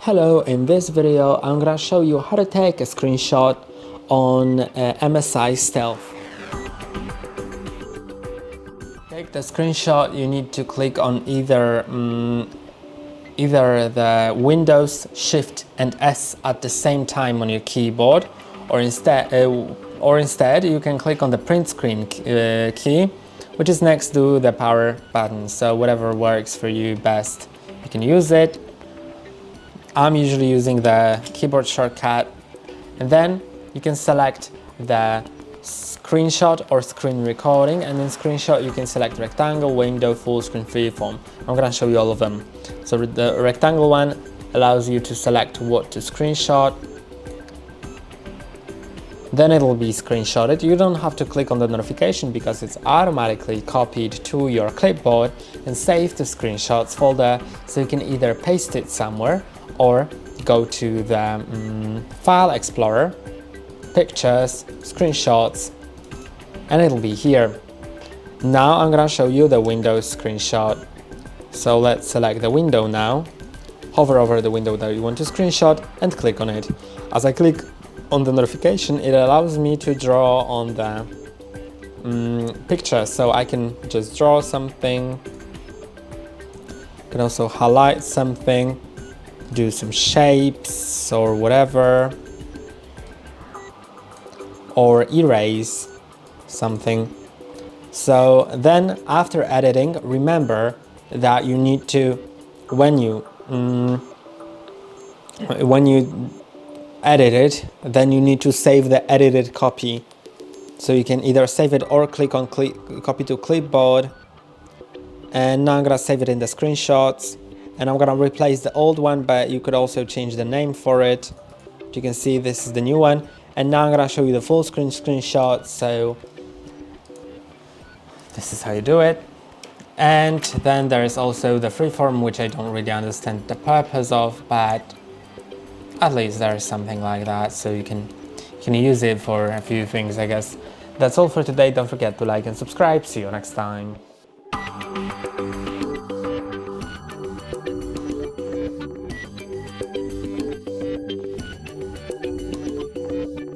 Hello, in this video I'm gonna show you how to take a screenshot on MSI Stealth. To take the screenshot, you need to click on either the Windows Shift and S at the same time on your keyboard, or instead you can click on the print screen key, which is next to the power button. So whatever works for you best, you can use it. I'm usually using the keyboard shortcut, and then you can select the screenshot or screen recording, and in screenshot you can select rectangle, window, full screen, freeform. I'm gonna show you all of them. So the rectangle one allows you to select what to screenshot, then it will be screenshotted. You don't have to click on the notification because it's automatically copied to your clipboard and saved to screenshots folder, so you can either paste it somewhere or go to the File Explorer, Pictures, Screenshots, and it'll be here. Now I'm gonna show you the Windows screenshot. So let's select the window now, hover over the window that you want to screenshot and click on it. As I click on the notification, it allows me to draw on the picture, so I can just draw something. I can also highlight something, do some shapes or whatever, or erase something. So then after editing, remember that you need to, when you edit it, then you need to save the edited copy. So you can either save it or click on copy to clipboard. And now I'm gonna save it in the screenshots, and I'm gonna replace the old one, but you could also change the name for it. You can see this is the new one, and now I'm gonna show you the full screen screenshot. So this is how you do it. And then there is also the freeform, which I don't really understand the purpose of, but at least there is something like that, so you can use it for a few things, I guess. That's all for today. Don't forget to like and subscribe. See you next time.